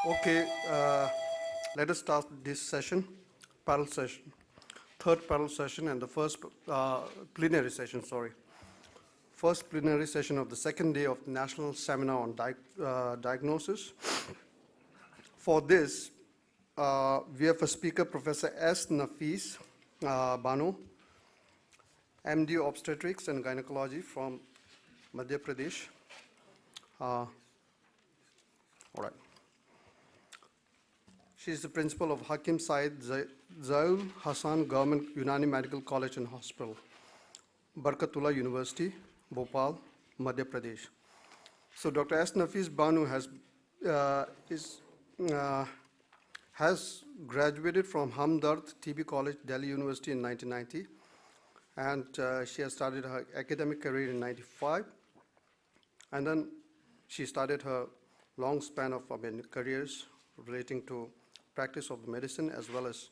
Okay, let us start this session, panel session, third panel session and the first plenary session, sorry. First plenary session of the second day of the National Seminar on Diagnosis. For this, we have a speaker, Professor S. Nafis Banu, MD Obstetrics and Gynecology from Madhya Pradesh. All right. She is the principal of Hakim Said Zaul Hassan Government Unani Medical College and Hospital, Barkatullah University, Bhopal, Madhya Pradesh. So Dr. S. Nafis Banu has graduated from Hamdard TB College, Delhi University in 1990, and she has started her academic career in 95, and then she started her long span of careers relating to practice of medicine, as well as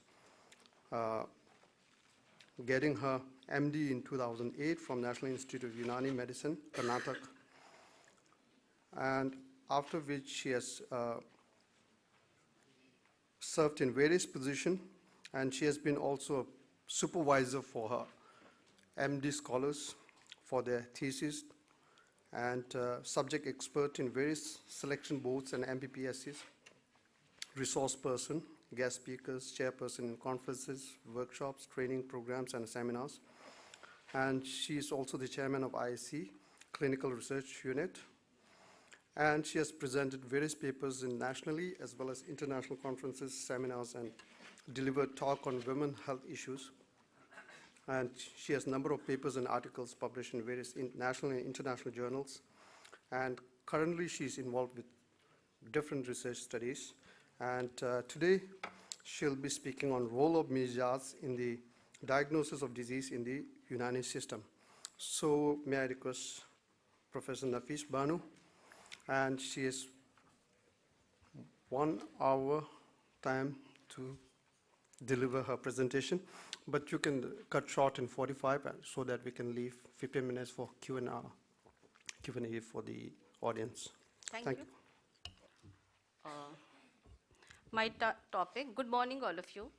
getting her MD in 2008 from National Institute of Unani Medicine, Karnataka, and after which she has served in various positions, and she has been also a supervisor for her MD scholars for their thesis, and subject expert in various selection boards and MPPSCs, resource person, guest speakers, chairperson in conferences, workshops, training programs, and seminars. And she is also the chairman of ISC, Clinical Research Unit. And she has presented various papers nationally as well as international conferences, seminars, and delivered talk on women health issues. And she has a number of papers and articles published in various national and international journals. And currently she is involved with different research studies. And today, she'll be speaking on role of Mijaz in the diagnosis of disease in the Unani system. So may I request Professor Nafis Banu, and she has 1 hour time to deliver her presentation, but you can cut short in 45 so that we can leave 15 minutes for Q&A for the audience. Thank you. My topic, good morning all of you.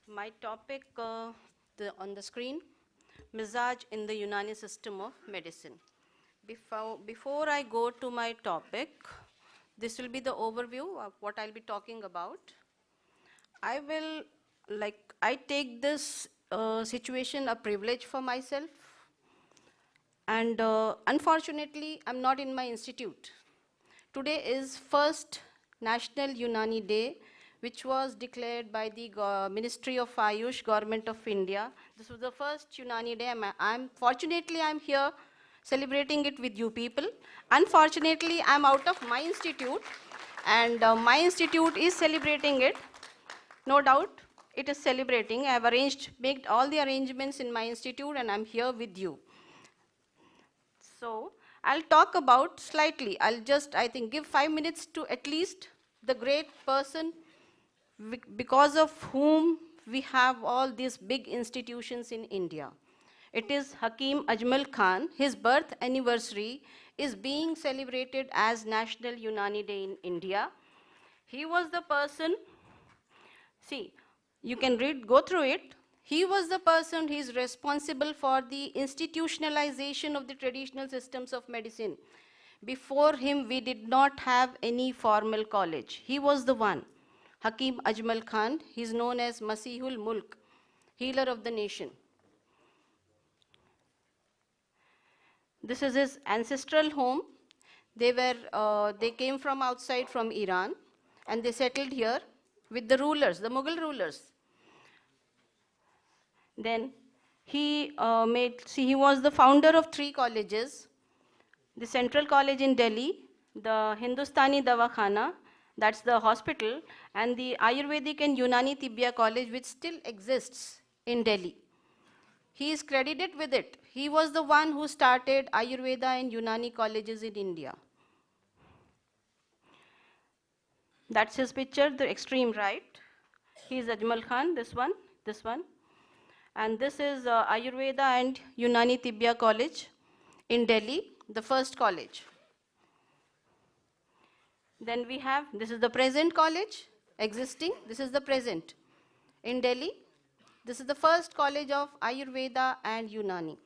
My topic on the screen, Mizaj in the Unani system of medicine. Before I go to my topic, this will be the overview of what I'll be talking about. I take this situation a privilege for myself, and unfortunately, I'm not in my institute. Today is first National Unani Day, which was declared by the Ministry of Ayush, Government of India. This was the first Unani Day. Fortunately, I'm here celebrating it with you people. Unfortunately, I'm out of my institute, and my institute is celebrating it. No doubt, it is celebrating. I have made all the arrangements in my institute, and I'm here with you. So I'll talk about slightly. I'll just, I think, give 5 minutes to at least the great person because of whom we have all these big institutions in India. It is Hakim Ajmal Khan. His birth anniversary is being celebrated as National Unani Day in India. He was the person, see, you can go through it. He was the person who is responsible for the institutionalization of the traditional systems of medicine. Before him, we did not have any formal college. He was the one. Hakim Ajmal Khan, he is known as Masihul Mulk, healer of the nation. This is his ancestral home. They came from outside, from Iran, and they settled here with the rulers, the Mughal rulers. Then he was the founder of 3 colleges: the Central College in Delhi, the Hindustani Dawakhana, that's the hospital, and the Ayurvedic and Unani Tibbiya College, which still exists in Delhi. He is credited with it. He was the one who started Ayurveda and Unani colleges in India. That's his picture, the extreme right. He is Ajmal Khan, this one. And this is Ayurveda and Unani Tibbiya College in Delhi, the first college. Then we have, this is the present college existing, this is the present. In Delhi, this is the first college of Ayurveda and Unani.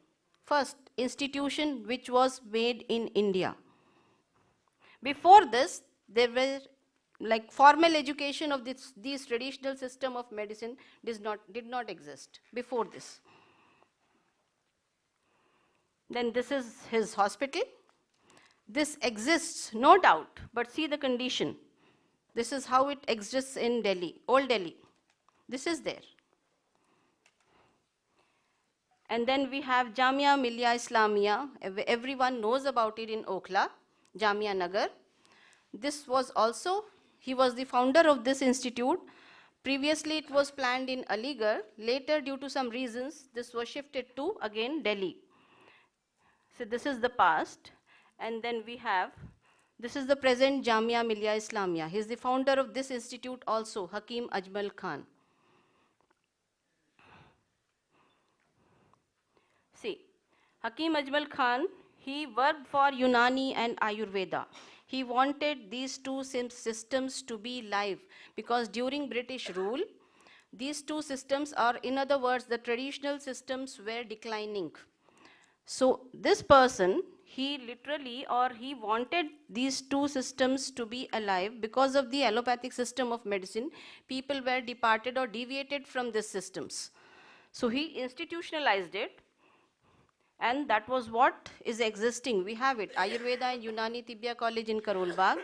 First institution which was made in India. Before this, there were like formal education of these traditional system of medicine did not exist before this. Then this is his hospital. This exists, no doubt, but see the condition. This is how it exists in Delhi, Old Delhi. This is there. And then we have Jamia Millia Islamia. Everyone knows about it in Okhla, Jamia Nagar. This was also, he was the founder of this institute. Previously it was planned in Aligarh. Later, due to some reasons, this was shifted to, again, Delhi. So this is the past. And then we have, this is the present Jamia Millia Islamia. He is the founder of this institute also, Hakim Ajmal Khan. See, Hakim Ajmal Khan, he worked for Unani and Ayurveda. He wanted these two systems to be live because during British rule, these two systems are, in other words, the traditional systems were declining. So this person, he literally, or he wanted these two systems to be alive because of the allopathic system of medicine. People were departed or deviated from these systems. So he institutionalized it, and that was what is existing. We have it, Ayurveda and Unani Tibbiya College in Karol Bagh,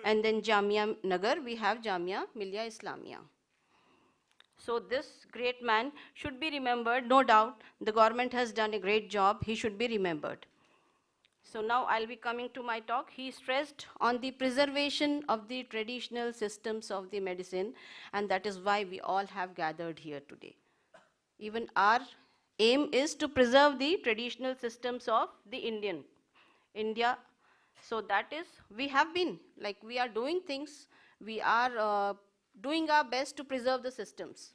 and then Jamia Nagar, we have Jamia Millia Islamia. So this great man should be remembered, no doubt. The government has done a great job. He should be remembered. So now I'll be coming to my talk. He stressed on the preservation of the traditional systems of the medicine, and that is why we all have gathered here today. Even our aim is to preserve the traditional systems of the India. So that is, we have been, like we are doing things, we are doing our best to preserve the systems.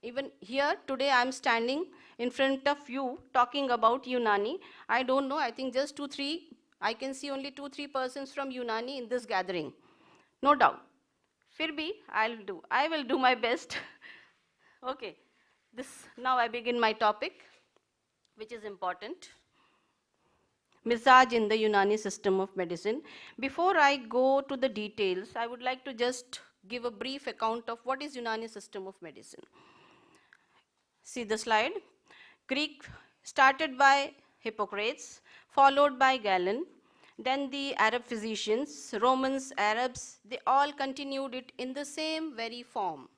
Even here today I am standing in front of you talking about Unani. I don't know, I think just 2-3, I can see only 2-3 persons from Unani in this gathering. No doubt. Fir bhi, I will do my best. Okay, now I begin my topic, which is important. Misaj in the Unani system of medicine. Before I go to the details, I would like to just give a brief account of what is Unani system of medicine. See the slide. Greek started by Hippocrates, followed by Galen, then the Arab physicians, Romans, Arabs, they all continued it in the same very form.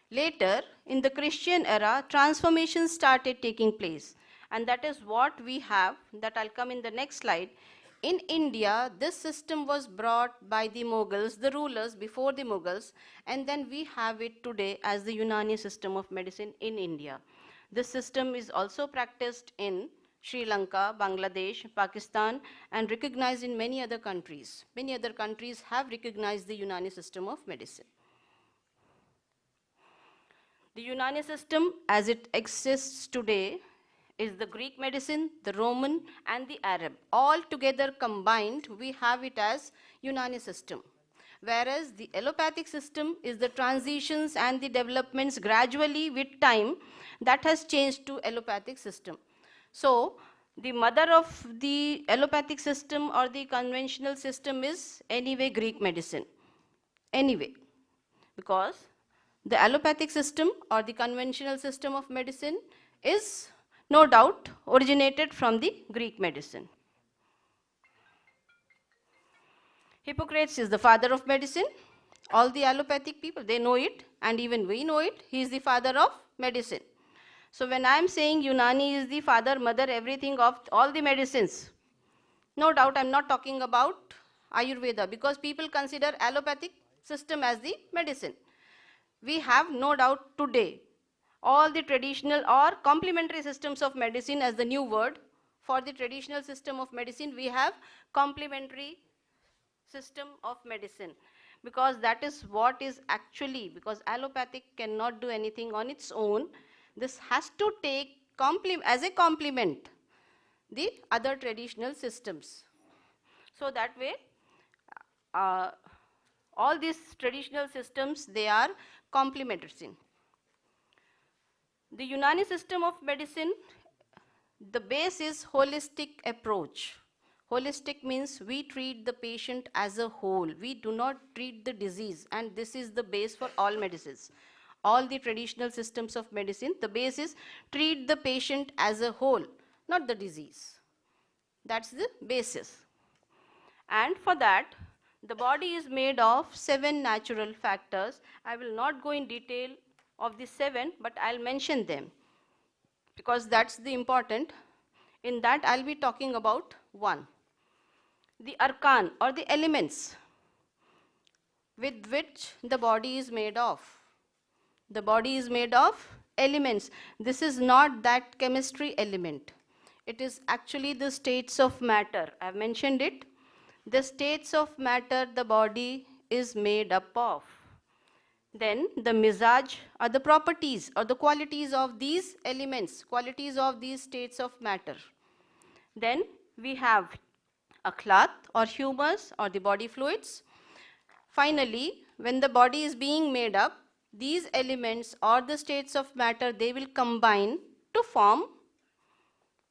Later, in the Christian era, transformations started taking place. And that is what we have, that I'll come in the next slide. In India, this system was brought by the Mughals, the rulers before the Mughals, and then we have it today as the Unani system of medicine in India. This system is also practiced in Sri Lanka, Bangladesh, Pakistan, and recognized in many other countries. Many other countries have recognized the Unani system of medicine. The Unani system, as it exists today, is the Greek medicine, the Roman, and the Arab. All together combined, we have it as Unani system. Whereas the allopathic system is the transitions and the developments gradually with time that has changed to allopathic system. So the mother of the allopathic system or the conventional system is anyway Greek medicine. Anyway, because the allopathic system or the conventional system of medicine is no doubt originated from the Greek medicine. Hippocrates is the father of medicine. All the allopathic people, they know it, and even we know it. He is the father of medicine. So when I am saying Unani is the father, mother, everything of all the medicines, no doubt I am not talking about Ayurveda, because people consider allopathic system as the medicine. We have no doubt today all the traditional or complementary systems of medicine as the new word. For the traditional system of medicine, we have complementary system of medicine, because that is what is actually, because allopathic cannot do anything on its own. This has to take as a complement the other traditional systems. So that way, All these traditional systems, they are complementary. The Unani system of medicine, the base is holistic approach. Holistic means we treat the patient as a whole. We do not treat the disease, and this is the base for all medicines. All the traditional systems of medicine, the base is treat the patient as a whole, not the disease. That's the basis. And for that, the body is made of 7 natural factors. I will not go in detail of the 7, but I'll mention them because that's the important. In that, I'll be talking about 1. The arkan or the elements with which the body is made of. The body is made of elements. This is not that chemistry element. It is actually the states of matter. I've mentioned it. The states of matter the body is made up of. Then the mizaj are the properties or the qualities of these elements, qualities of these states of matter. Then we have akhlat or humors or the body fluids. Finally, when the body is being made up, these elements or the states of matter, they will combine to form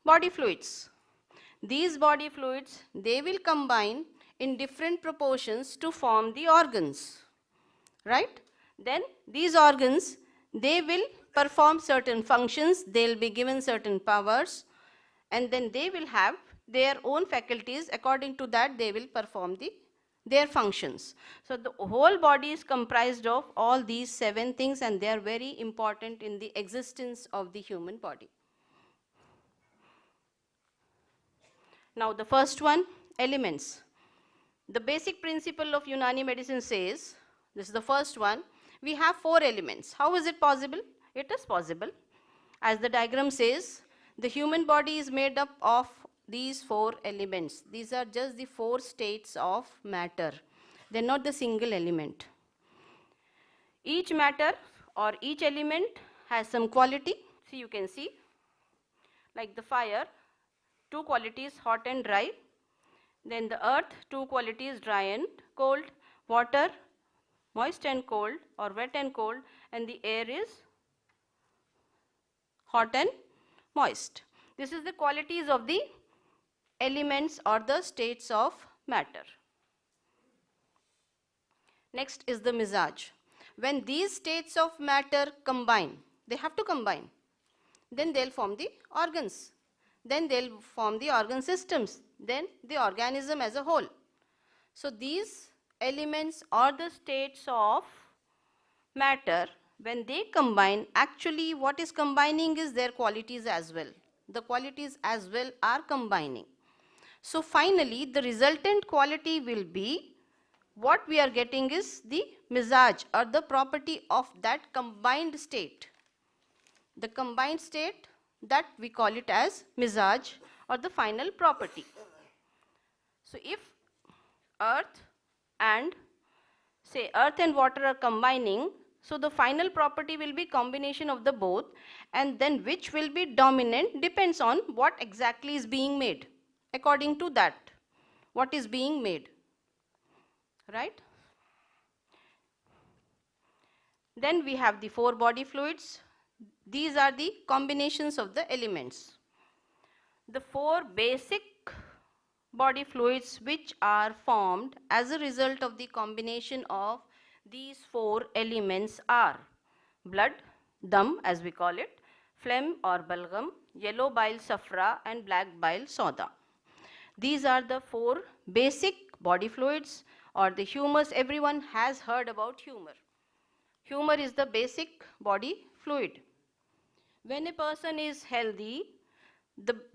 body fluids. These body fluids, they will combine in different proportions to form the organs, right? Then these organs, they will perform certain functions, they'll be given certain powers, and then they will have their own faculties. According to that, they will perform their functions. So the whole body is comprised of all these 7 things, and they are very important in the existence of the human body. Now the first one, elements. The basic principle of Unani medicine says, this is the first one, we have 4 elements. How is it possible? It is possible. As the diagram says, the human body is made up of these 4 elements. These are just the 4 states of matter. They are not the single element. Each matter or each element has some quality. See, you can see, like the fire, 2 qualities, hot and dry. Then the earth, 2 qualities, dry and cold. Water, moist and cold or wet and cold. And the air is hot and moist. This is the qualities of the elements or the states of matter. Next is the mizaj. When these states of matter combine, they have to combine, then they'll form the organs. Then they'll form the organ systems, then the organism as a whole. So these elements or the states of matter, when they combine, actually what is combining is their qualities as well. The qualities as well are combining. So finally, the resultant quality will be, what we are getting is the mizaj or the property of that combined state. The combined state, that we call it as mizaj or the final property. So if earth and water are combining, so the final property will be combination of the both, and then which will be dominant depends on what exactly is being made. According to that, what is being made, right? Then we have the 4 body fluids. These are the combinations of the elements. The 4 basic body fluids which are formed as a result of the combination of these 4 elements are blood, dam as we call it, phlegm or balgam, yellow bile safra, and black bile soda. These are the 4 basic body fluids or the humors. Everyone has heard about humor. Humor is the basic body fluid. When a person is healthy,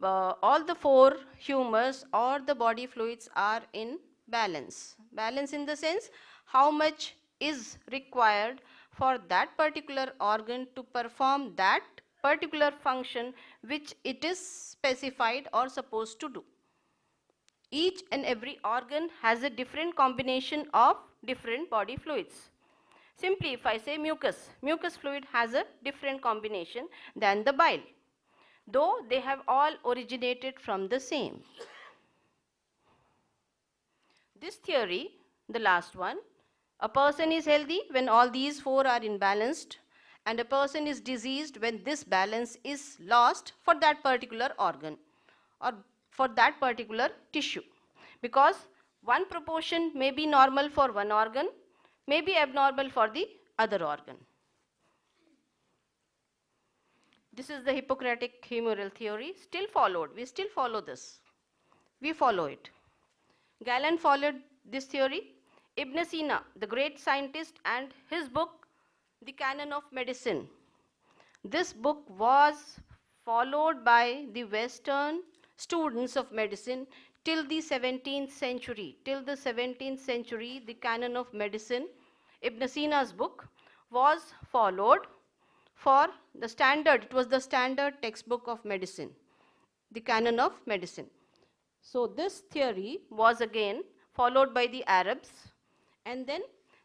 all the 4 humors or the body fluids are in balance. Balance in the sense, how much is required for that particular organ to perform that particular function which it is specified or supposed to do. Each and every organ has a different combination of different body fluids. Simply, if I say mucus fluid has a different combination than the bile, though they have all originated from the same. This theory, the last one, A person is healthy when all these four are imbalanced, and a person is diseased when this balance is lost for that particular organ or for that particular tissue. Because one proportion may be normal for one organ, may be abnormal for the other organ. This is the Hippocratic humoral theory, still followed. We still follow this. We follow it. Galen followed this theory. Ibn Sina, the great scientist, and his book, The Canon of Medicine. This book was followed by the Western students of medicine till the 17th century. Till the 17th century, the Canon of Medicine, Ibn Sina's book, was followed for the standard. It was the standard textbook of medicine, the Canon of Medicine. So this theory was again followed by the Arabs, and then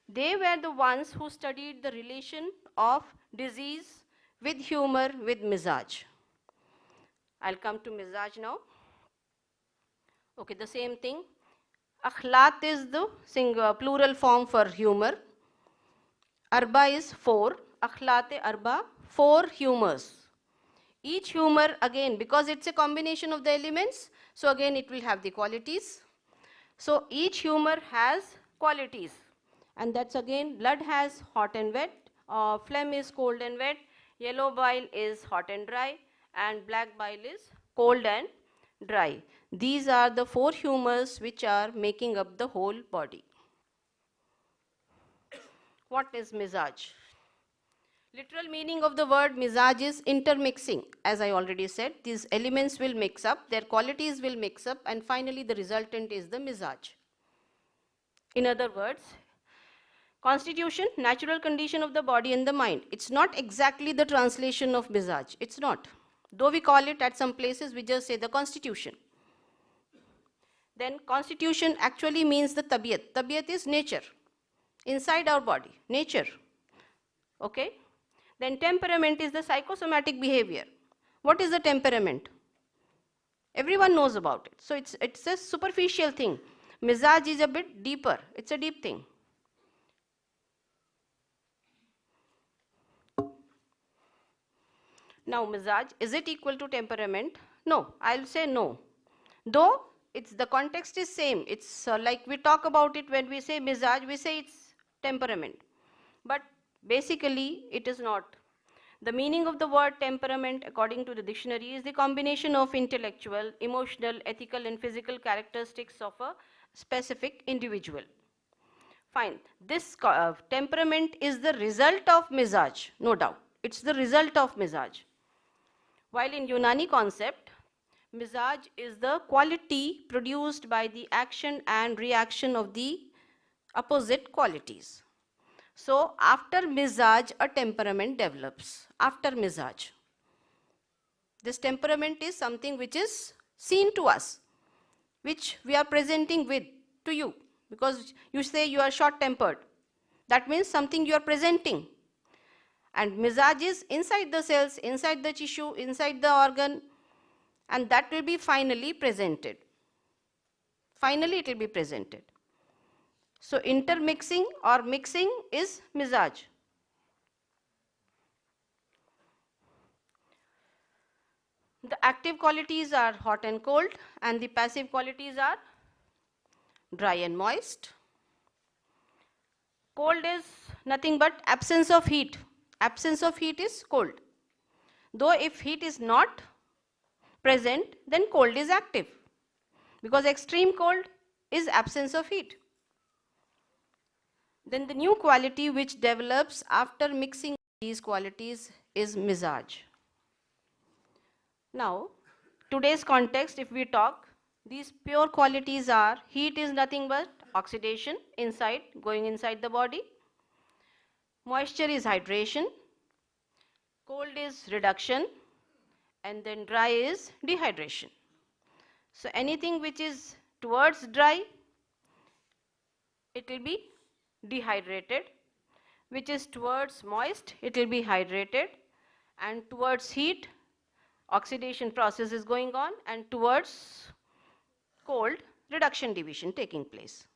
they were the ones who studied the relation of disease with humor, with mizaj. I'll come to mizaj now. Okay, the same thing. Akhlat is the plural form for humor. Arba is four. Akhlate arba, four humors. Each humor, again, because it's a combination of the elements, so again it will have the qualities. So each humor has qualities, and that's again, blood has hot and wet, phlegm is cold and wet, yellow bile is hot and dry, and black bile is cold and dry. These are the four humors which are making up the whole body. What is mizaj? Literal meaning of the word mizaj is intermixing. As I already said, these elements will mix up, their qualities will mix up, and finally the resultant is the mizaj. In other words, constitution, natural condition of the body and the mind. It's not exactly the translation of mizaj. It's not. Though we call it at some places, we just say the constitution. Then constitution actually means the tabiyat. Tabiyat is nature, inside our body, nature. Okay? Then temperament is the psychosomatic behavior. What is the temperament? Everyone knows about it. So it's a superficial thing. Mizaj is a bit deeper. It's a deep thing. Now mizaj, is it equal to temperament? No, I'll say no. Though the context is same. It's like we talk about it when we say mizaj, we say it's temperament. But basically, it is not. The meaning of the word temperament, according to the dictionary, is the combination of intellectual, emotional, ethical, and physical characteristics of a specific individual. Fine. This temperament is the result of mizaj, no doubt. It's the result of mizaj. While in Unani concept, mizaj is the quality produced by the action and reaction of the opposite qualities. So after mizaj, a temperament develops. After mizaj. This temperament is something which is seen to us, which we are presenting with to you. Because you say you are short-tempered. That means something you are presenting. And mizaj is inside the cells, inside the tissue, inside the organ, and that will be finally presented. Finally it will be presented. So intermixing or mixing is mizaj. The active qualities are hot and cold, and the passive qualities are dry and moist. Cold is nothing but absence of heat. Absence of heat is cold. Though if heat is not present, then cold is active, because extreme cold is absence of heat. Then the new quality which develops after mixing these qualities is mizaj. Now, today's context, if we talk, these pure qualities are: heat is nothing but oxidation inside, going inside the body. Moisture is hydration. Cold is reduction. And then dry is dehydration. So anything which is towards dry, it will be dehydrated. Which is towards moist, it will be hydrated. And towards heat, oxidation process is going on, and towards cold, reduction division taking place.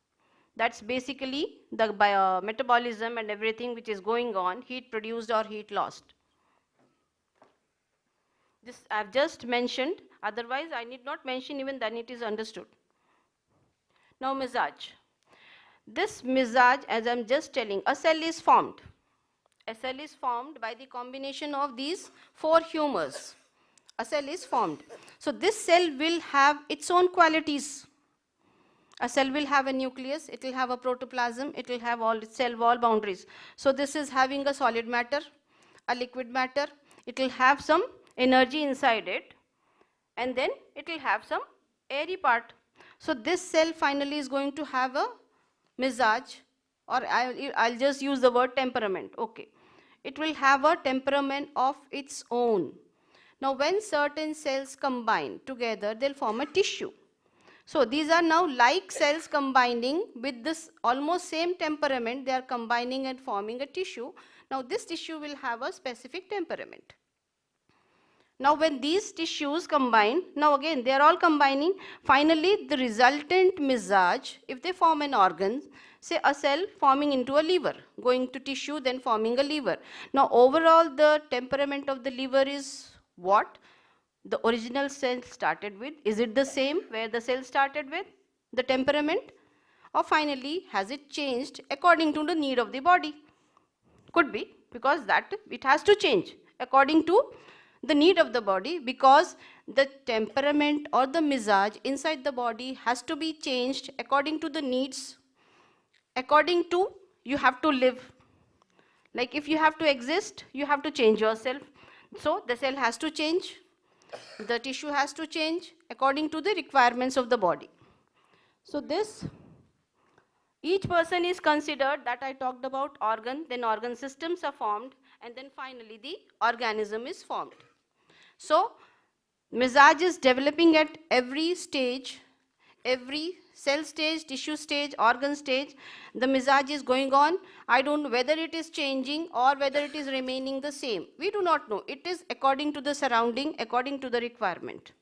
That's basically the metabolism and everything which is going on, heat produced or heat lost. This I've just mentioned, otherwise I need not mention, even then it is understood. Now mizaj. This mizaj, as I'm just telling, a cell is formed. A cell is formed by the combination of these four humors. A cell is formed. So this cell will have its own qualities. A cell will have a nucleus, it will have a protoplasm, it will have all cell wall boundaries. So this is having a solid matter, a liquid matter, it will have some energy inside it, and then it will have some airy part. So this cell finally is going to have a mizaj, or I'll just use the word temperament. Okay. It will have a temperament of its own. Now when certain cells combine together, they'll form a tissue. So these are now like cells combining with this almost same temperament, they are combining and forming a tissue. Now this tissue will have a specific temperament. Now when these tissues combine, now again they are all combining, finally the resultant mizaj, if they form an organ, say a cell forming into a liver, going to tissue then forming a liver. Now overall the temperament of the liver is what the original cell started with. Is it the same where the cell started with, the temperament? Or finally has it changed according to the need of the body? Could be, because that it has to change according to the need of the body, because the temperament or the mizaj inside the body has to be changed according to the needs, according to you have to live. Like if you have to exist, you have to change yourself. So the cell has to change, the tissue has to change according to the requirements of the body. So this, each person is considered, that I talked about organ, then organ systems are formed, and then finally the organism is formed. So mizaj is developing at every stage, every cell stage, tissue stage, organ stage, the mizaj is going on. I don't know whether it is changing or whether it is remaining the same. We do not know. It is according to the surrounding, according to the requirement.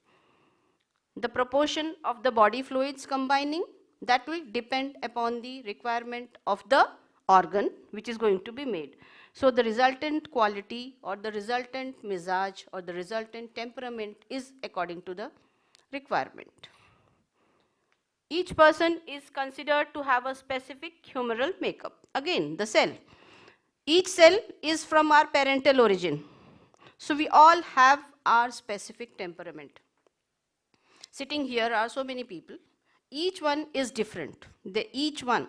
The proportion of the body fluids combining, that will depend upon the requirement of the organ which is going to be made. So the resultant quality or the resultant mizaj or the resultant temperament is according to the requirement. Each person is considered to have a specific humoral makeup. Again, the cell. Each cell is from our parental origin. So we all have our specific temperament. Sitting here are so many people. Each one is different. Each one,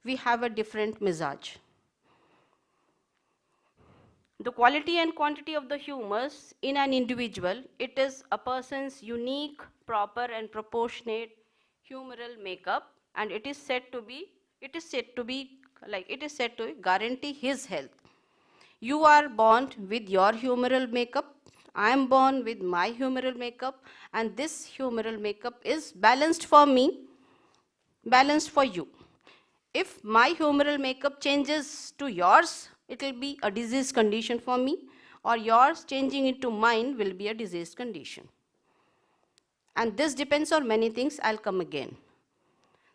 we have a different mizaj. The quality and quantity of the humors in an individual, it is a person's unique, proper and proportionate humoral makeup, and it is said to guarantee his health. You are born with your humoral makeup, I am born with my humoral makeup, and this humoral makeup is balanced for me, balanced for you. If my humoral makeup changes to yours, it will be a disease condition for me, or yours changing into mine will be a disease condition. And this depends on many things. I'll come again.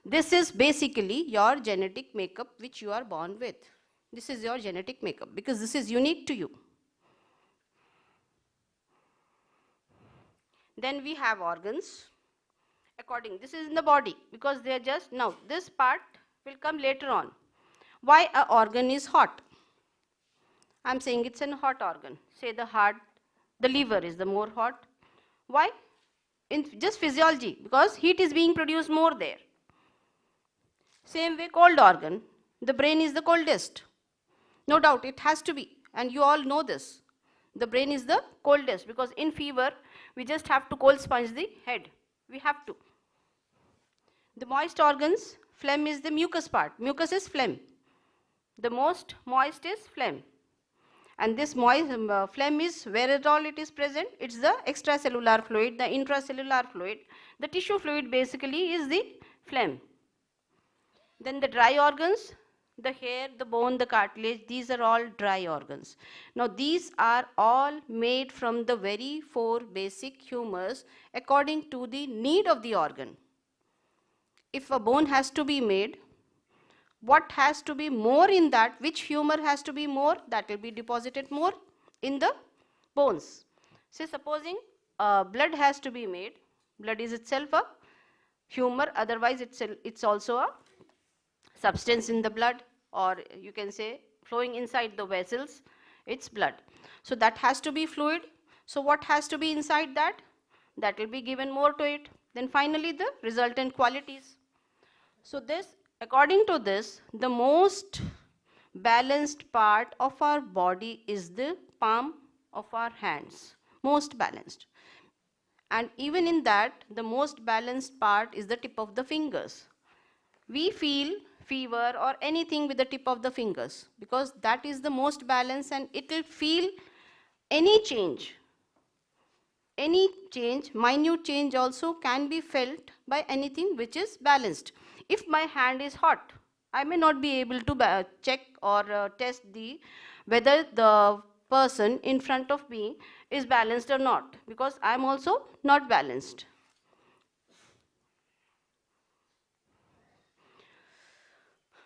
This is basically your genetic makeup which you are born with. This is your genetic makeup because this is unique to you. Then we have organs. This is in the body because they are just, now this part will come later on. Why an organ is hot? I'm saying it's a hot organ. Say the heart, the liver is the more hot. Why? In just physiology, because heat is being produced more there. Same way cold organ, the brain is the coldest. No doubt it has to be, and you all know this. The brain is the coldest because in fever we just have to cold sponge the head. We have to. The moist organs, phlegm is the mucus part. Mucus is phlegm. The most moist is phlegm. And this phlegm is where at all it is present. It's the extracellular fluid, the intracellular fluid. The tissue fluid basically is the phlegm. Then the dry organs, the hair, the bone, the cartilage, these are all dry organs. Now these are all made from the very 4 basic humors according to the need of the organ. If a bone has to be made, what has to be more in that, which humor has to be more, that will be deposited more in the bones. Say supposing blood has to be made, blood is itself a humor, otherwise it's also a substance in the blood, or you can say flowing inside the vessels, it's blood. So that has to be fluid. So what has to be inside that? That will be given more to it. Then finally the resultant qualities. So this, according to this, the most balanced part of our body is the palm of our hands, most balanced. And even in that, the most balanced part is the tip of the fingers. We feel fever or anything with the tip of the fingers because that is the most balanced, and it will feel any change. Any change, minute change also can be felt by anything which is balanced. If my hand is hot, I may not be able to check or test whether the person in front of me is balanced or not, because I am also not balanced.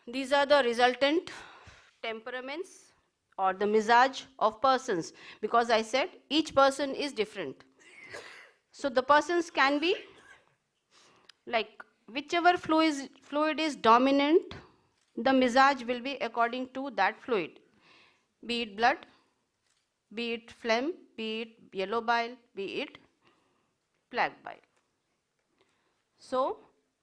These are the resultant temperaments or the mizaj of persons, because I said each person is different. So the persons can be like whichever fluid is dominant, the mizaj will be according to that fluid, be it blood, be it phlegm, be it yellow bile, be it plaque bile. So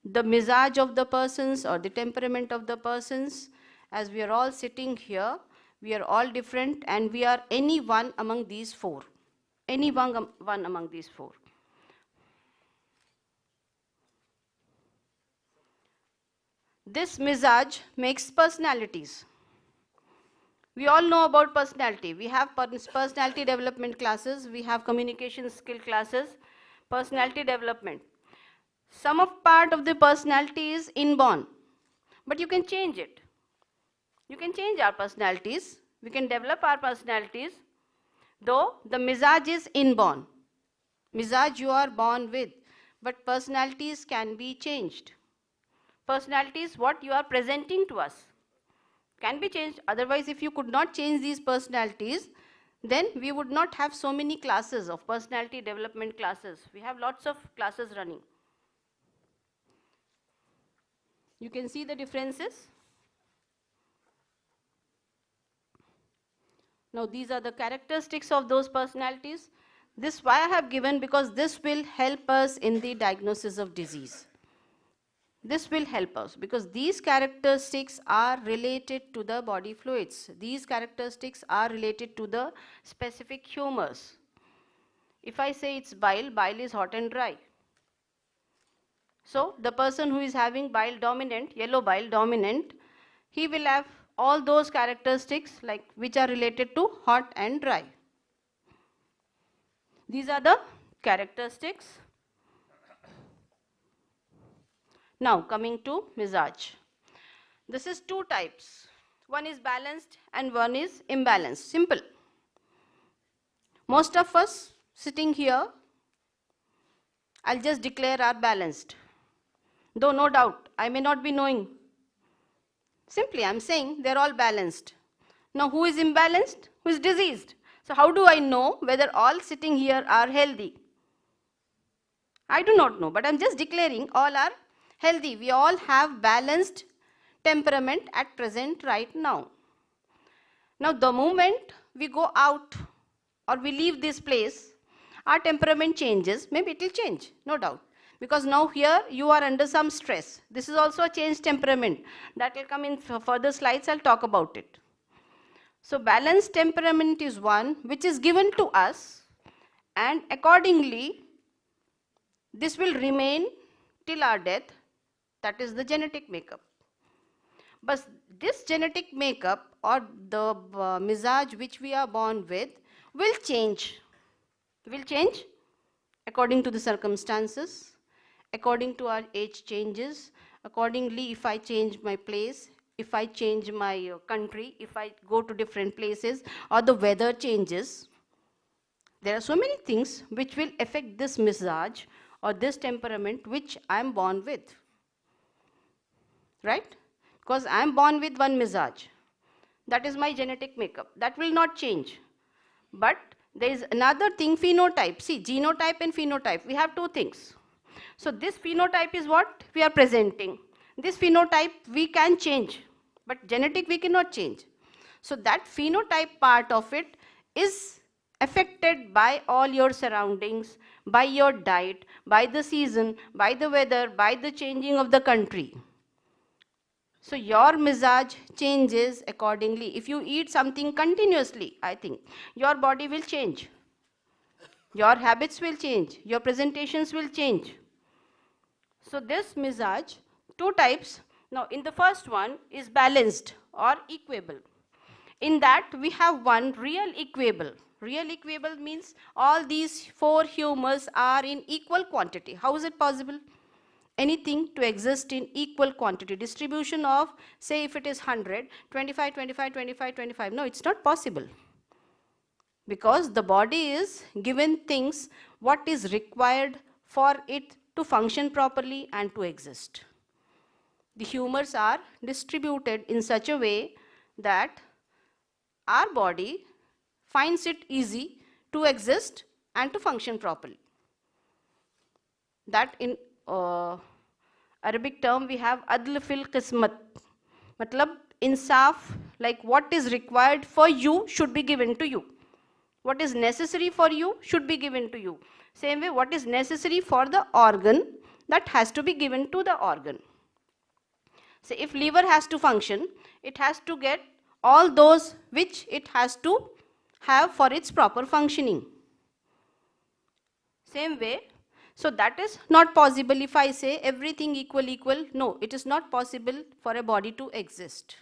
the mizaj of the persons or the temperament of the persons, as we are all sitting here, we are all different, and we are any one among these four. Any one among these four. This mizaj makes personalities. We all know about personality. We have personality development classes, we have communication skill classes, personality development. Some of part of the personality is inborn, but you can change it. You can change our personalities. We can develop our personalities, though the mizaj is inborn. Mizaj you are born with, but personalities can be changed. Personality is what you are presenting to us. Can be changed. Otherwise, if you could not change these personalities, then we would not have so many classes of personality development classes. We have lots of classes running. You can see the differences. Now these are the characteristics of those personalities. This why I have given, because this will help us in the diagnosis of disease. This will help us because these characteristics are related to the body fluids. These characteristics are related to the specific humors. If I say it's bile, bile is hot and dry. So the person who is having bile dominant, yellow bile dominant, he will have all those characteristics like which are related to hot and dry. These are the characteristics. Now coming to mizaj. This is two types. One is balanced and one is imbalanced. Simple. Most of us sitting here, I'll just declare are balanced. Though no doubt, I may not be knowing. Simply, I'm saying they're all balanced. Now, who is imbalanced? Who is diseased? So, how do I know whether all sitting here are healthy? I do not know, but I'm just declaring all are healthy. We all have balanced temperament at present right now. Now, the moment we go out or we leave this place, our temperament changes. Maybe it will change, no doubt. Because now here you are under some stress. This is also a changed temperament. That will come in further slides, I'll talk about it. So balanced temperament is one which is given to us, and accordingly this will remain till our death. That is the genetic makeup. But this genetic makeup or the mizaj which we are born with will change. Will change according to the circumstances, according to our age changes, accordingly if I change my place, if I change my country, if I go to different places, or the weather changes. There are so many things which will affect this mizaj or this temperament which I am born with. Right? because I am born with one mizaj. That is my genetic makeup. That will not change. But there is another thing, phenotype. See, genotype and phenotype, we have two things. So this phenotype is what we are presenting. This phenotype we can change, but genetic we cannot change. So that phenotype part of it is affected by all your surroundings, by your diet, by the season, by the weather, by the changing of the country. So your mizaj changes accordingly. If you eat something continuously, I think, your body will change. Your habits will change. Your presentations will change. So this mizaj, two types. Now in the first one is balanced or equable. In that we have one real equable. Real equable means all these four humors are in equal quantity. How is it possible? Anything to exist in equal quantity. Distribution of, say if it is 100, 25, 25, 25, 25. No, it's not possible. Because the body is given things what is required for it to function properly and to exist. The humors are distributed in such a way that our body finds it easy to exist and to function properly. That in Arabic term we have adl fil qismat. Matlab insaf, like what is required for you should be given to you. What is necessary for you should be given to you. Same way, what is necessary for the organ, that has to be given to the organ. So if liver has to function, it has to get all those which it has to have for its proper functioning. Same way, so that is not possible if I say everything equal. No, it is not possible for a body to exist.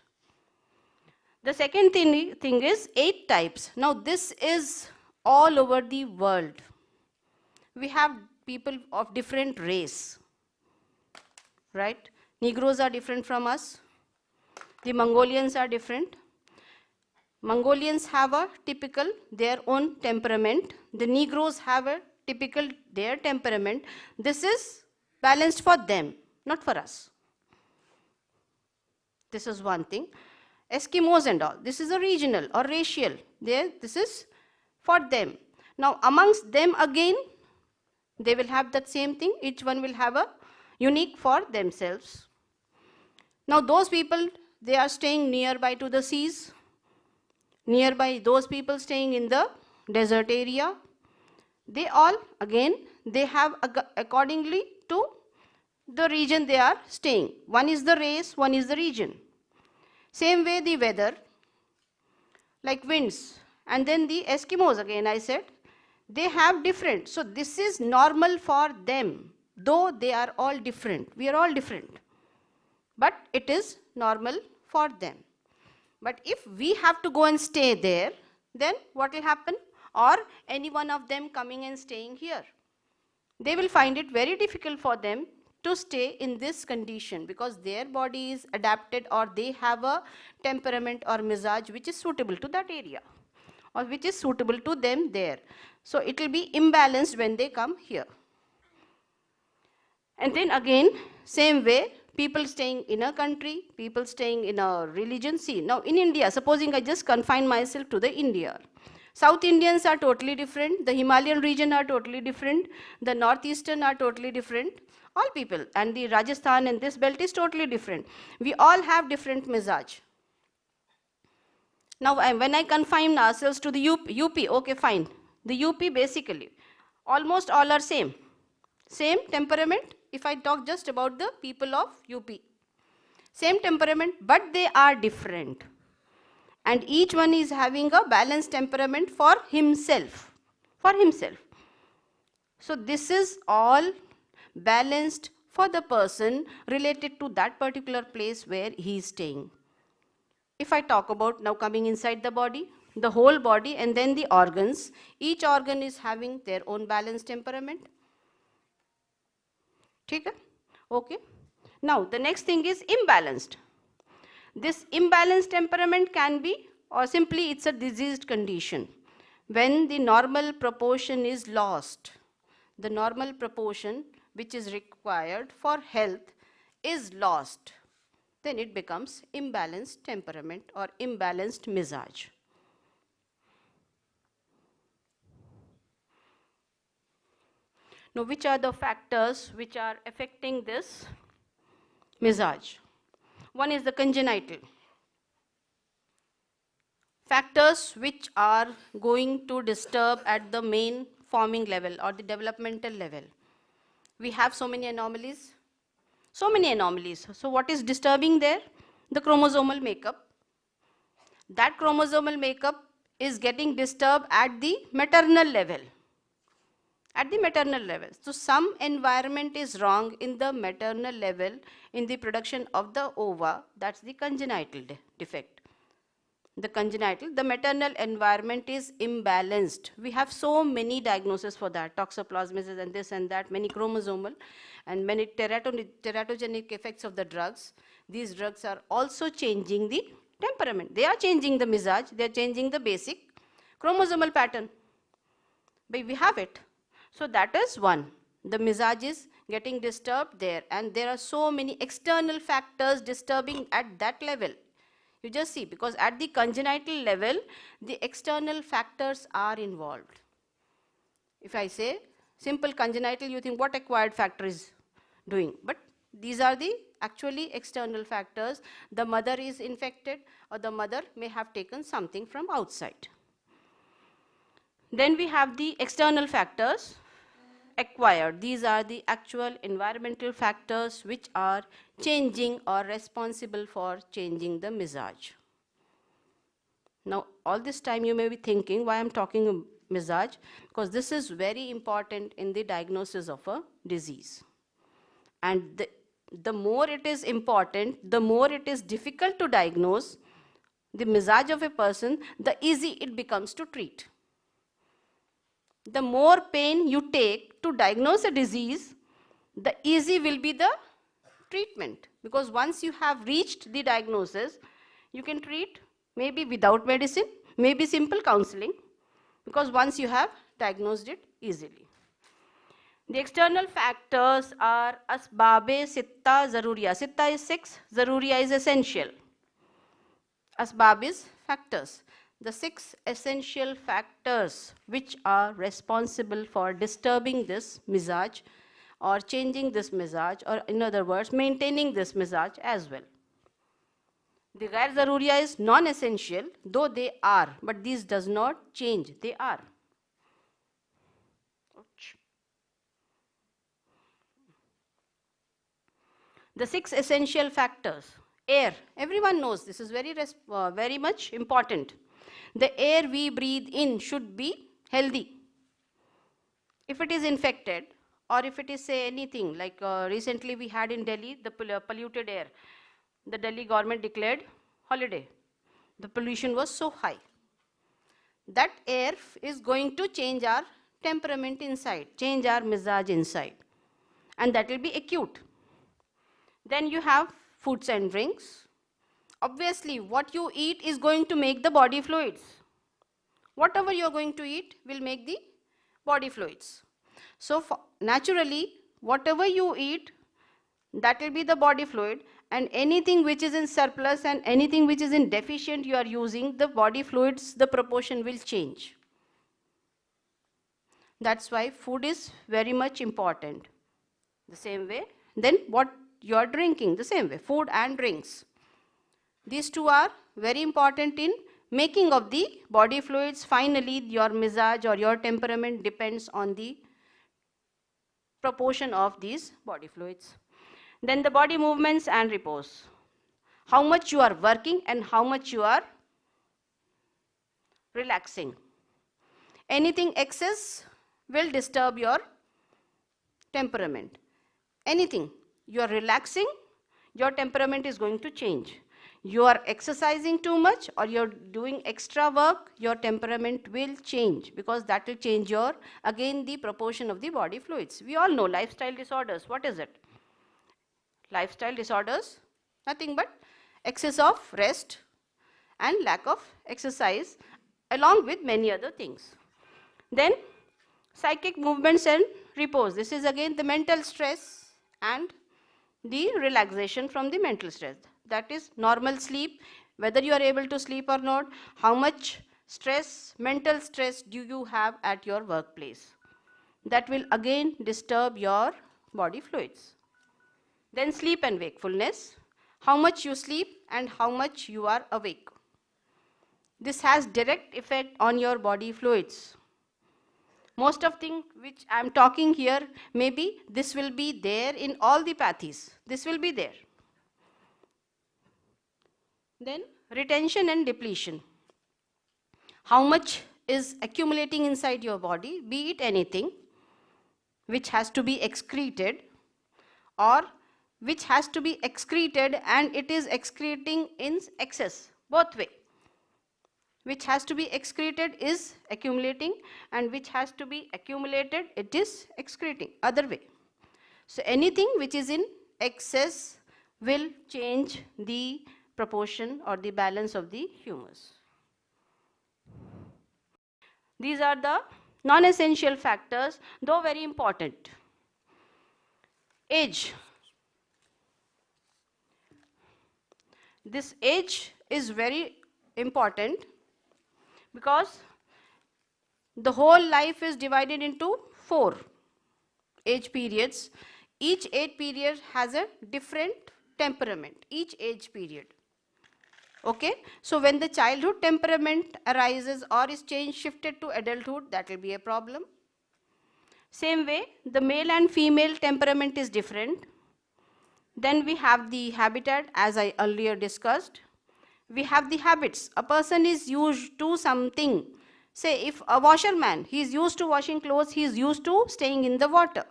The second thing is 8 types. Now this is all over the world. We have people of different race, right? Negroes are different from us. The Mongolians are different. Mongolians have a typical their own temperament. The Negroes have a typical their temperament. This is balanced for them, not for us. This is one thing. Eskimos and all, this is a regional or racial. This is for them. Now amongst them again, they will have that same thing. Each one will have a unique for themselves. Now those people, they are staying nearby to the seas. Nearby, those people staying in the desert area. They all, again, they have accordingly to the region they are staying. One is the race, one is the region. Same way the weather, like winds. And then the Eskimos, again I said, they have different. So this is normal for them, though they are all different. We are all different. But it is normal for them. But if we have to go and stay there, then what will happen? Or any one of them coming and staying here, they will find it very difficult for them to stay in this condition because their body is adapted or they have a temperament or mizaj which is suitable to that area or which is suitable to them there. So it will be imbalanced when they come here. And then again, same way, people staying in a country, people staying in a religion. See, now in India, supposing I just confine myself to the India. South Indians are totally different. The Himalayan region are totally different. The Northeastern are totally different. All people. And the Rajasthan and this belt is totally different. We all have different mizaj. Now, when I confine ourselves to the UP, okay, fine. The UP basically, almost all are same. Same temperament, if I talk just about the people of UP. Same temperament, but they are different. And each one is having a balanced temperament for himself. For himself. So this is all balanced for the person related to that particular place where he is staying. If I talk about now coming inside the body, the whole body and then the organs, each organ is having their own balanced temperament. Okay. Now the next thing is imbalanced. This imbalanced temperament can be or simply it's a diseased condition. When the normal proportion is lost, the normal proportion which is required for health is lost, then it becomes imbalanced temperament or imbalanced misaj. Now, which are the factors which are affecting this misaj? One is the congenital. Factors which are going to disturb at the main forming level or the developmental level. We have so many anomalies. So many anomalies. So what is disturbing there? The chromosomal makeup. That chromosomal makeup is getting disturbed at the maternal level. At the maternal level. So some environment is wrong in the maternal level in the production of the ova. That's the congenital defect. The maternal environment is imbalanced. We have so many diagnoses for that, toxoplasmosis and this and that, many chromosomal and many teratogenic effects of the drugs. These drugs are also changing the temperament. They are changing the misaj, they are changing the basic chromosomal pattern. But we have it. So that is one. The misaj is getting disturbed there, and there are so many external factors disturbing at that level. You just see, because at the congenital level, the external factors are involved. If I say simple congenital, you think what acquired factor is doing. But these are the actually external factors. The mother is infected, or the mother may have taken something from outside. Then we have the external factors acquired. These are the actual environmental factors which are changing or responsible for changing the misaj. Now, all this time you may be thinking why I'm talking misaj, because this is very important in the diagnosis of a disease. And the more it is important, the more it is difficult to diagnose the misaj of a person, the easy it becomes to treat. The more pain you take to diagnose a disease, the easy will be the treatment. Because once you have reached the diagnosis, you can treat maybe without medicine, maybe simple counseling, because once you have diagnosed it easily. The external factors are asbabe sitta zaruriya. Sitta is 6, zaruriya is essential. Asbab is factors. The 6 essential factors which are responsible for disturbing this misaj or changing this misaj, or in other words, maintaining this misaj as well. The ghair zaruriya is non-essential, though they are, but these does not change, they are. The 6 essential factors. Air, everyone knows this is very much important. The air we breathe in should be healthy. If it is infected, or if it is say anything, like recently we had in Delhi the polluted air. The Delhi government declared holiday. The pollution was so high. That air is going to change our temperament inside, change our misaj inside. And that will be acute. Then you have foods and drinks. Obviously, what you eat is going to make the body fluids. Whatever you are going to eat will make the body fluids. So naturally, whatever you eat, that will be the body fluid, and anything which is in surplus and anything which is in deficient you are using, the body fluids, the proportion will change. That's why food is very much important. The same way, then what you are drinking, the same way, food and drinks. These two are very important in making of the body fluids. Finally, your misaj or your temperament depends on the proportion of these body fluids. Then the body movements and repose. How much you are working and how much you are relaxing. Anything excess will disturb your temperament. Anything you are relaxing, your temperament is going to change. You are exercising too much or you're doing extra work, your temperament will change, because that will change your, again, the proportion of the body fluids. We all know lifestyle disorders. What is it? Lifestyle disorders, nothing but excess of rest and lack of exercise, along with many other things. Then psychic movements and repose. This is again the mental stress and the relaxation from the mental stress. that is normal sleep, whether you are able to sleep or not, how much stress, mental stress do you have at your workplace. That will again disturb your body fluids. Then sleep and wakefulness, how much you sleep and how much you are awake. This has direct effect on your body fluids. Most of things which I am talking here, maybe this will be there in all the pathies. This will be there. Then retention and depletion. How much is accumulating inside your body, be it anything which has to be excreted or which has to be excreted and it is excreting in excess, both way. Which has to be excreted is accumulating and which has to be accumulated, it is excreting, other way. So anything which is in excess will change the proportion or the balance of the humus. These are the non-essential factors, though very important. Age. This age is very important because the whole life is divided into 4 age periods. Each age period has a different temperament, each age period. Okay, so when the childhood temperament arises or is changed, shifted to adulthood, that will be a problem. Same way, the male and female temperament is different. Then we have the habitat, as I earlier discussed. We have the habits. A person is used to something. Say if a washerman, he is used to washing clothes, he is used to staying in the water.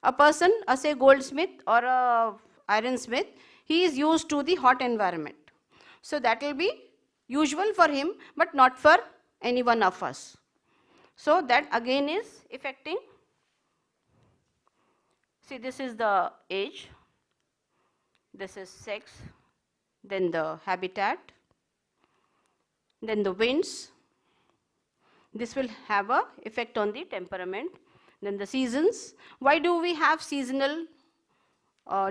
A person, say goldsmith or a ironsmith, he is used to the hot environment. So that will be usual for him, but not for any one of us. So that again is affecting. See, this is the age, this is sex, then the habitat, then the winds. This will have an effect on the temperament. Then the seasons. Why do we have seasonal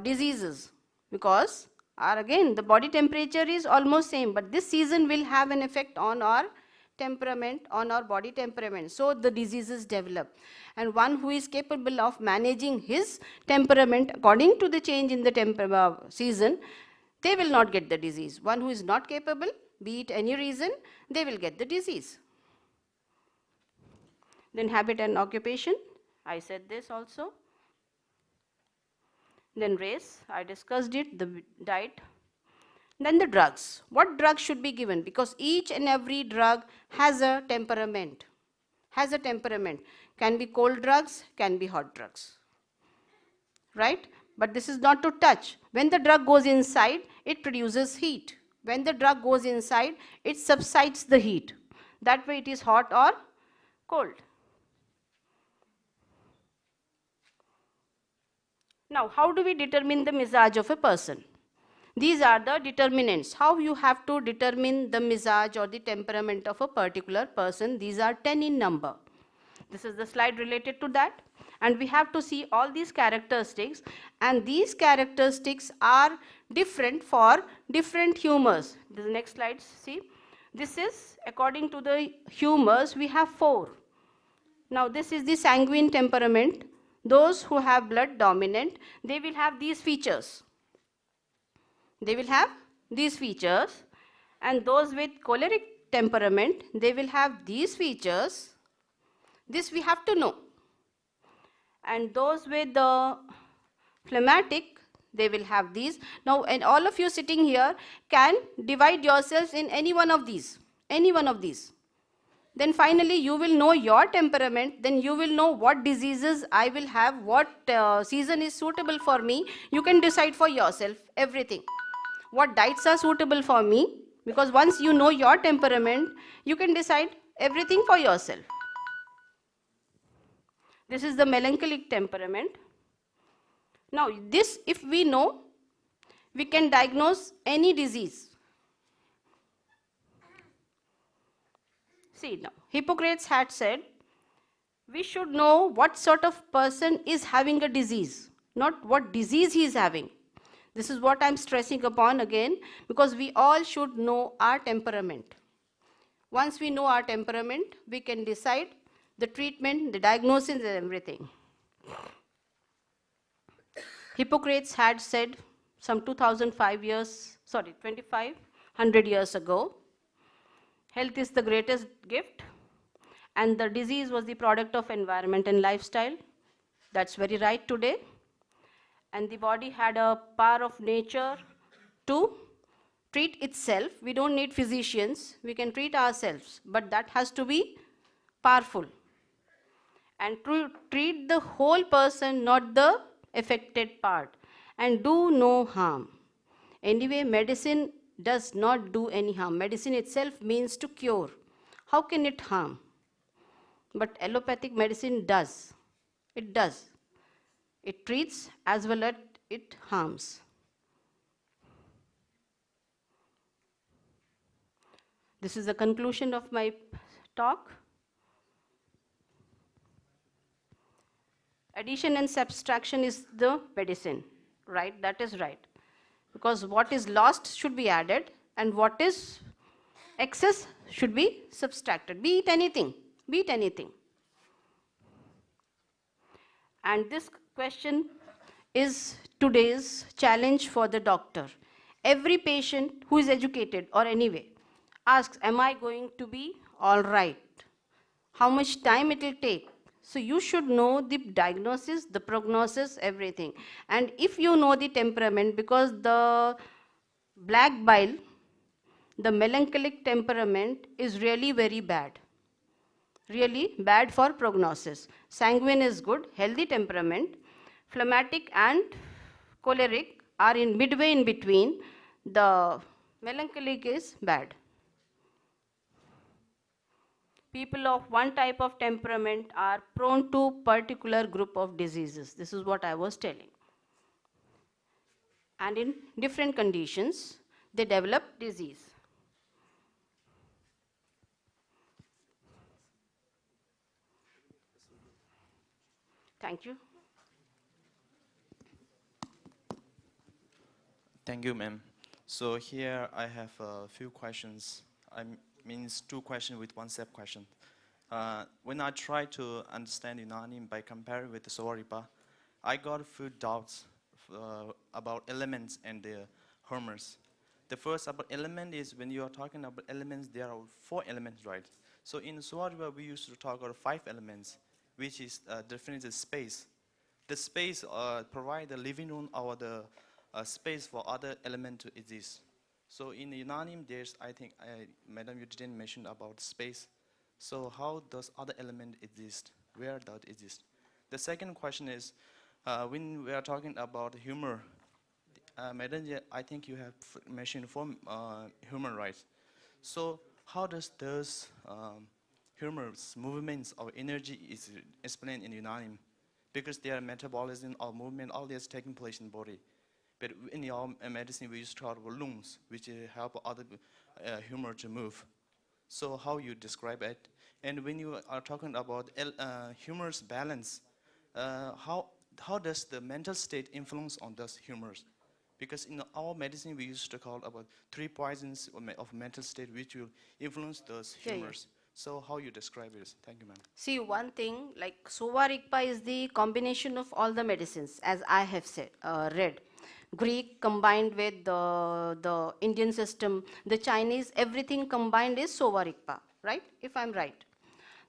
diseases? Because again the body temperature is almost same, but this season will have an effect on our temperament, on our body temperament. So the diseases develop. And one who is capable of managing his temperament according to the change in the season, they will not get the disease. One who is not capable, be it any reason, they will get the disease. Then habit and occupation, I said this also. Then race, I discussed it, the diet. Then the drugs. What drugs should be given? Because each and every drug has a temperament. Can be cold drugs, can be hot drugs. Right? But this is not to touch. When the drug goes inside, it produces heat. When the drug goes inside, it subsides the heat. That way it is hot or cold. Now, how do we determine the mizaj of a person? These are the determinants. How you have to determine the mizaj or the temperament of a particular person. These are 10 in number. This is the slide related to that. And we have to see all these characteristics. And these characteristics are different for different humors. The next slide, see. This is according to the humors, we have 4. Now, this is the sanguine temperament. Those who have blood dominant, they will have these features. They will have these features. And those with choleric temperament, they will have these features. This we have to know. And those with the phlegmatic, they will have these. Now, and all of you sitting here can divide yourselves in any one of these. Any one of these. Then finally you will know your temperament, then you will know what diseases I will have, what season is suitable for me. You can decide for yourself everything. What diets are suitable for me, because once you know your temperament, you can decide everything for yourself. This is the melancholic temperament. Now this, if we know, we can diagnose any disease. See now, Hippocrates had said, we should know what sort of person is having a disease, not what disease he is having. This is what I'm stressing upon again, because we all should know our temperament. Once we know our temperament, we can decide the treatment, the diagnosis, and everything. Hippocrates had said some 2500 years ago, health is the greatest gift, and the disease was the product of environment and lifestyle. That's very right today. And the body had a power of nature to treat itself. We don't need physicians, we can treat ourselves, but that has to be powerful. And to treat the whole person, not the affected part, and do no harm. Anyway, medicine does not do any harm. Medicine itself means to cure. How can it harm? But allopathic medicine does. It does. It treats as well as it harms. This is the conclusion of my talk. Addition and subtraction is the medicine, right? That is right. Because what is lost should be added, and what is excess should be subtracted. Be it anything, be it anything. And this question is today's challenge for the doctor. Every patient who is educated or anyway asks, am I going to be all right? How much time it will take? So you should know the diagnosis, the prognosis, everything. And if you know the temperament, because the black bile, the melancholic temperament is really very bad. Really bad for prognosis. Sanguine is good, healthy temperament. Phlegmatic and choleric are in midway in between. The melancholic is bad. People of one type of temperament are prone to particular group of diseases. This is what I was telling. And in different conditions, they develop disease. Thank you. Thank you, ma'am. So here I have a few questions. Means two questions with one sub-question. When I try to understand Unani by comparing with the Soaripa, I got a few doubts about elements and the hormones. The first about element is when you are talking about elements, there are 4 elements, right? So in Soaripa, we used to talk about 5 elements, which is definitely space. The space provide the living room or the space for other element to exist. So in Unani, there's, I think, madam, you didn't mention about space. So how does other element exist? Where does it exist? The second question is, when we are talking about humor, madam, I think you have mentioned human rights. So how does those humors, movements of energy is explained in Unani? Because their metabolism or movement, all this taking place in body. But in our medicine, we use to talk about lungs, which help other humor to move. So how you describe it? And when you are talking about humorous balance, how does the mental state influence on those humors? Because in our medicine, we used to call about 3 poisons of mental state, which will influence those humors. Yeah. So how you describe it? Thank you, ma'am. See, one thing, like Sova Rigpa is the combination of all the medicines, as I have said, read. Greek combined with the Indian system, the Chinese, everything combined is Sova Rigpa, right? If I'm right.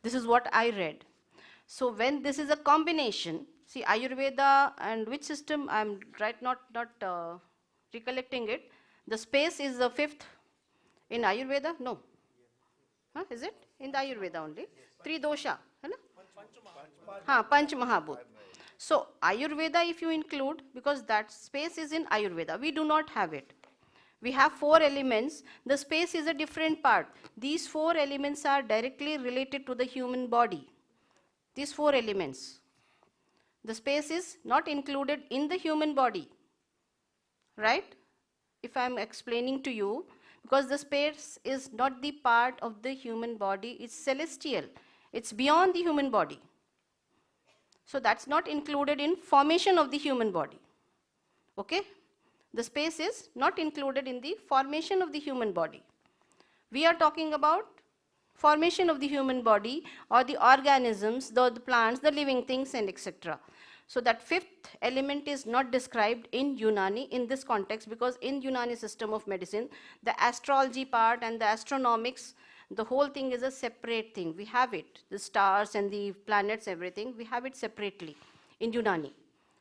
This is what I read. So when this is a combination, see Ayurveda and which system, I'm right not recollecting it. The space is the 5th in Ayurveda? No. Huh, is it? In the Ayurveda only. 3 dosha. Panch Mahabhut. So Ayurveda, if you include, because that space is in Ayurveda, we do not have it. We have 4 elements. The space is a different part. These 4 elements are directly related to the human body. These 4 elements. The space is not included in the human body. Right? If I am explaining to you, because the space is not the part of the human body, it's celestial. It's beyond the human body. So that's not included in formation of the human body. Okay? The space is not included in the formation of the human body. We are talking about formation of the human body or the organisms, the plants, the living things and etc. So that fifth element is not described in Unani in this context, because in Unani system of medicine, the astrology part and the astronomics, the whole thing is a separate thing. We have it, the stars and the planets, everything, we have it separately in Unani.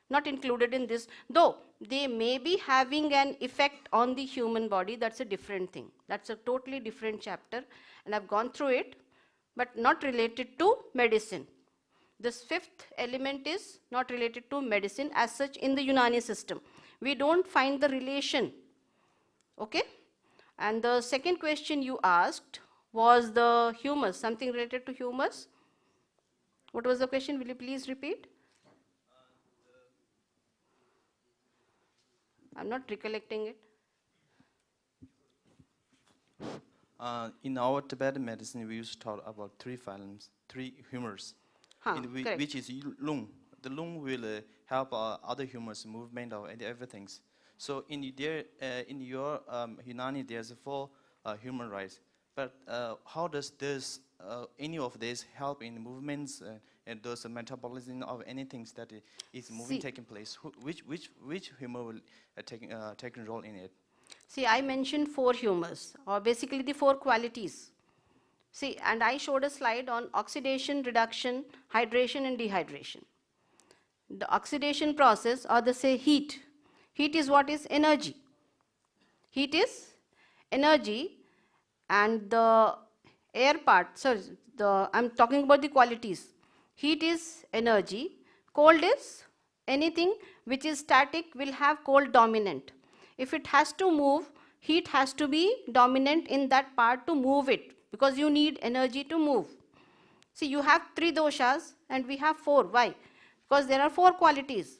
Not included in this, though they may be having an effect on the human body, that's a different thing. That's a totally different chapter, and I've gone through it, but not related to medicine. This fifth element is not related to medicine as such in the Unani system. We don't find the relation, okay? And the second question you asked was the humus, something related to humus. What was the question? Will you please repeat? I'm not recollecting it. In our Tibetan medicine, we used to talk about three phylums, three humors, Correct. which is lung. The lung will help other humors movement of everything. So in your Unani, there's four human rights. But how does this any of this help in movements and does the metabolism of anything that is moving taking place? Which humor will take a role in it? See, I mentioned four humors, or basically the four qualities. See, and I showed a slide on oxidation, reduction, hydration and dehydration. The oxidation process, or the say heat. Heat is what is energy. Heat is energy, and the air part, sorry, I'm talking about the qualities. Heat is energy, cold is anything which is static will have cold dominant. If it has to move, heat has to be dominant in that part to move it, because you need energy to move. See, you have three doshas and we have four. Why? Because there are four qualities.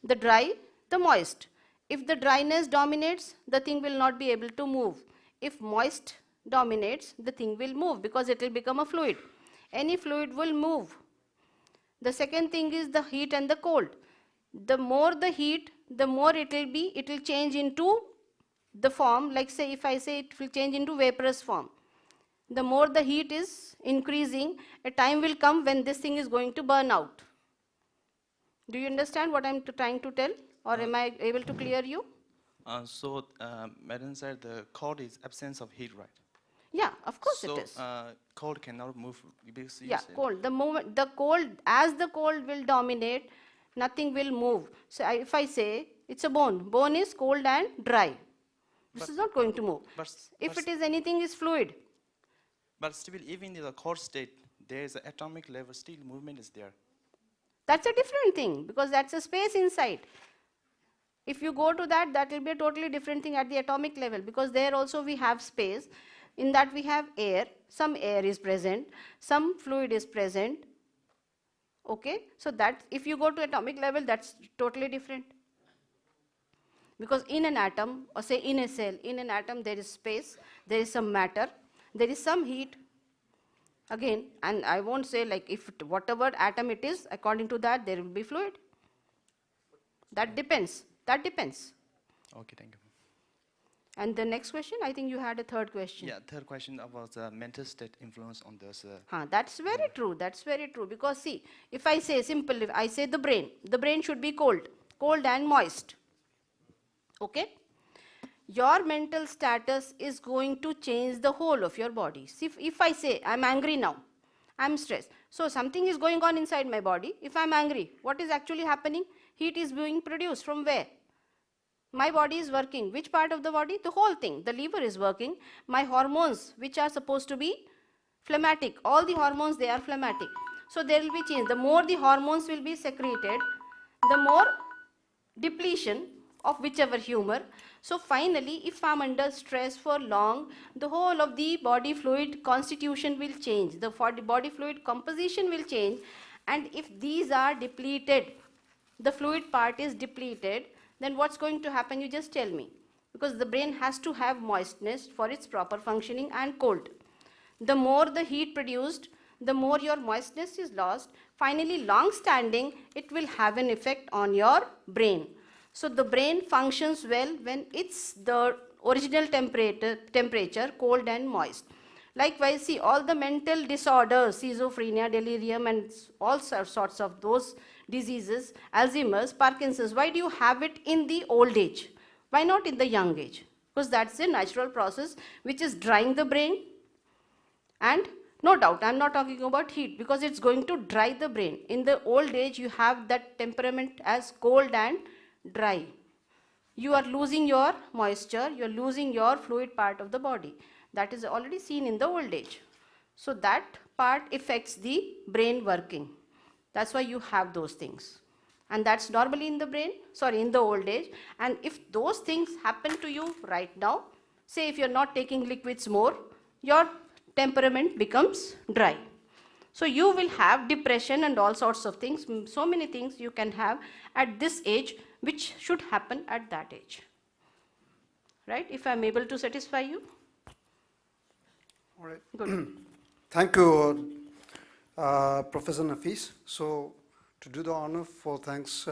The dry, the moist. If the dryness dominates, the thing will not be able to move. If moist dominates, the thing will move because it will become a fluid. Any fluid will move. The second thing is the heat and the cold. The more the heat, the more it will change into the form, like say if I say it will change into vaporous form. The more the heat is increasing, a time will come when this thing is going to burn out. Do you understand what I'm trying to tell, or am I able to clear you? Madam said the cold is absence of heat, right? Yeah, of course it is. So cold cannot move. Yeah, cold. The moment the cold, as the cold will dominate, nothing will move. So if I say it's a bone is cold and dry. This is not going to move. If it is anything is fluid. But still, even in the cold state, there is an atomic level, still movement is there. That's a different thing, because that's a space inside. If you go to that, that will be a totally different thing at the atomic level, because there also we have space. In that we have air, some air is present, some fluid is present. Okay, so that if you go to atomic level, that's totally different. Because in an atom, or say in a cell, in an atom there is space, there is some matter, there is some heat. Again, and I won't say like if whatever atom it is, according to that there will be fluid. That depends. That depends. Okay, thank you. And the next question, I think you had a third question. Yeah, third question about the mental state influence on this. That's very true. That's very true. Because see, if I say simple, if I say the brain should be cold and moist. Okay? Your mental status is going to change the whole of your body. See, if I say I'm angry now, I'm stressed. So something is going on inside my body. If I'm angry, what is actually happening? Heat is being produced from where? My body is working. Which part of the body? The whole thing. The liver is working. My hormones, which are supposed to be phlegmatic, all the hormones, they are phlegmatic. So there will be change. The more the hormones will be secreted, the more depletion of whichever humor. So finally, if I'm under stress for long, the whole of the body fluid constitution will change. The body fluid composition will change. And if these are depleted, the fluid part is depleted, then what's going to happen? You just tell me. Because the brain has to have moistness for its proper functioning and cold. The more the heat produced, the more your moistness is lost. Finally, long standing, it will have an effect on your brain. So the brain functions well when it's the original temperature, cold and moist. Likewise, see all the mental disorders, schizophrenia, delirium, and all sorts of those diseases, Alzheimer's, Parkinson's, why do you have it in the old age? Why not in the young age? Because that's a natural process which is drying the brain. And no doubt, I'm not talking about heat because it's going to dry the brain. In the old age, you have that temperament as cold and dry. You are losing your moisture, you're losing your fluid part of the body. That is already seen in the old age. So that part affects the brain working. That's why you have those things. And that's normally in the brain, in the old age. And if those things happen to you right now, say if you're not taking liquids more, your temperament becomes dry. So you will have depression and all sorts of things, so many things you can have at this age, which should happen at that age. Right? If I'm able to satisfy you? All right. Good. Thank you, Professor Nafis. So, to do the honor for thanks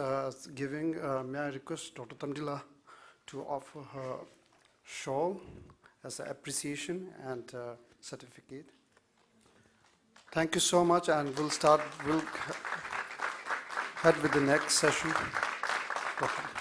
giving, may I request Dr. Tamdila to offer her shawl as an appreciation and certificate. Thank you so much, and we'll head with the next session. Dr.